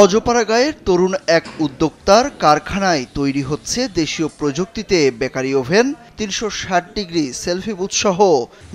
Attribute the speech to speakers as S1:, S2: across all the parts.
S1: অজপাড়াগাঁয়ের তরুণ এক উদ্যোক্তার কারখানায় তৈরি হচ্ছে দেশীয় প্রযুক্তিতে bakery oven, ৩৬০ degree selfie booth সহ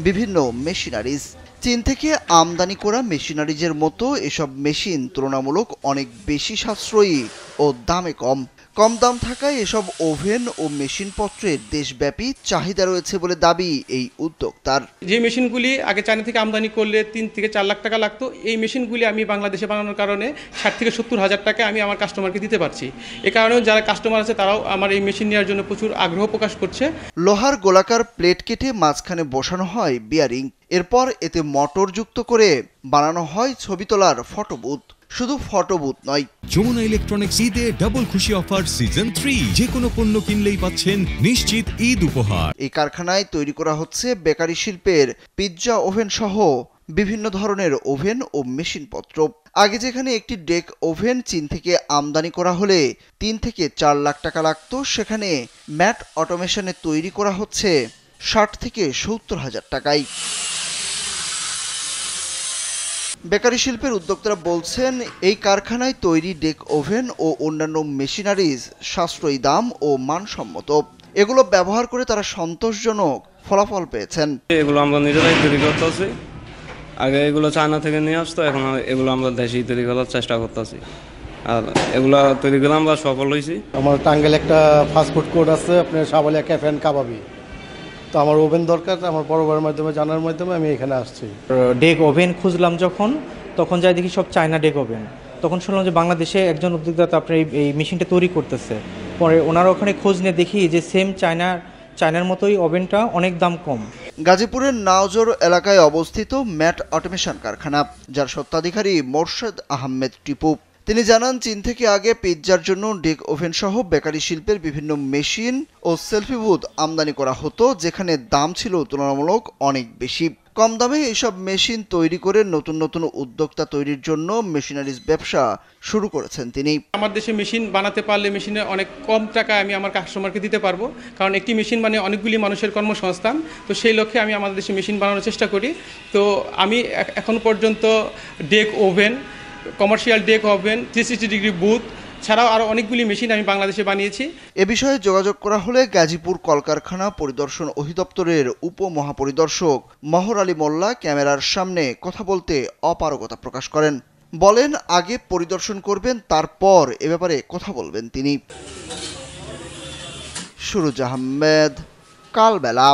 S1: বিভিন্ন মেশিনারিজ। চীন থেকে আমদানি করা মেশিনারিজের মতো এসব মেশিন তুলনামূলক অনেক বেশি সাশ্রয়ী ও দামে কম। কম দাম থাকায় এসব ওভেন ও মেশিনপত্রের দেশব্যাপী চাহিদা রয়েছে বলে দাবি এই উদ্যোক্তার।
S2: যে মেশিনগুলি আগে চায়না থেকে আমদানি করলে ৩ থেকে ৪ লাখ টাকা লাগতো, এই মেশিনগুলি আমি বাংলাদেশে বানানোর কারণে ৬০ থেকে ৭০ হাজার টাকা আমি আমার কাস্টমারকে দিতে পারছি। এ কারণেও যারা কাস্টমার আছে তারাও আমার এই মেশিন নেওয়ার জন্য প্রচুর আগ্রহ প্রকাশ করছে।
S1: লোহার গোলাকার প্লেট কেটে মাঝখানে বসানো হয় বিয়ারিং, এরপর এতে মোটর যুক্ত করে বানানো হয় ছবি তোলার ফটো বুথ। শুধু ফটো বুথ নয়,
S3: যমুনা ইলেকট্রনিক্স ঈদে ডাবল খুশি অফার সিজন 3, যে কোনো পণ্য কিনলেই পাচ্ছেন নিশ্চিত ঈদ উপহার।
S1: এই কারখানায় তৈরি করা হচ্ছে বেকারি শিল্পের পিৎজা ওভেন সহ বিভিন্ন ধরনের ওভেন ও মেশিনপত্র। আগে যেখানে একটি ডেক ওভেন চীন থেকে আমদানি করা হলে ৩ থেকে ৪ লাখ টাকা লাগতো, সেখানে ম্যাট অটোমেশনে তৈরি করা হচ্ছে ৬০ থেকে ৭০ হাজার টাকায়। বেকারি শিল্পের উদ্যোক্তারা বলছেন, এই কারখানায় তৈরি ডেক ওভেন ও অন্যান্য মেশিনারিজ সাশ্রয়ী দাম ও মানসম্মত। এগুলো ব্যবহার করে তারা সন্তোষজনক ফলাফল পেয়েছেন।
S4: এগুলো আমরা নিজেরাই তৈরি করতেছি। আগে এগুলো চায়না থেকে নিয়ে আসতো, এখন এগুলো আমরা দেশেই তৈরি করার চেষ্টা করতেছি। আর এগুলো তৈরি করে আমরা সফল হয়েছি।
S5: আমার টাঙ্গাইল একটা ফাস্টফুড কোর্ট আছে, আপনার সাবালিয়া ক্যাফে অ্যান্ড কাবাবি। তো আমার ওভেন দরকার, আমার বড় বড়ের মাধ্যমে জানার মাধ্যমে আমি এখানে আসছি।
S6: ডেক ওভেন খুঁজলাম তখন যাই দেখি সব চায়না ডেক ওভেন। তখন শুনলাম যে বাংলাদেশে একজন উদ্যোক্তা আপনার এই মেশিনটা তৈরি করতেছে। পরে ওনারা ওখানে খোঁজ নিয়ে দেখি যে সেম চায়নার মতোই ওভেনটা অনেক দাম কম।
S1: গাজীপুরের নাওজোর এলাকায় অবস্থিত ম্যাট অটোমেশন কারখানা, যার স্বত্বাধিকারী মোর্শেদ আহমেদ টিপু। তিনি জানান, চীন থেকে আগে পিৎজার জন্য ডেক ওভেন সহ বেকারি শিল্পের বিভিন্ন মেশিন ও সেলফি বুথ আমদানি করা হতো, যেখানে দাম ছিল তুলনামূলক অনেক বেশি। কম দামে এইসব মেশিন তৈরি করে নতুন নতুন উদ্যোক্তা তৈরির জন্য মেশিনারিজ ব্যবসা শুরু করেছেন তিনি।
S2: আমার দেশে মেশিন বানাতে পারলে মেশিনে অনেক কম টাকায় আমি আমার কাস্টমারকে দিতে পারবো, কারণ একটি মেশিন মানে অনেকগুলি মানুষের কর্মসংস্থান। তো সেই লক্ষ্যে আমি আমাদের দেশে মেশিন বানানোর চেষ্টা করি। তো আমি এখন পর্যন্ত deck oven, commercial deck oven, 360 degree booth ছাড়াও আরও অনেকগুলি মেশিন আমি বাংলাদেশে বানিয়েছি।
S1: এ বিষয়ে যোগাযোগ করা হলে গাজীপুর কলকারখানা পরিদর্শন অধিদপ্তরের উপমহাপরিদর্শক মহর আলী মোল্লা ক্যামেরার সামনে কথা বলতে অপারগতা প্রকাশ করেন। বলেন, আগে পরিদর্শন করবেন, তারপর এ ব্যাপারে কথা বলবেন তিনি। সুরুজ আহমেদ, কালবেলা।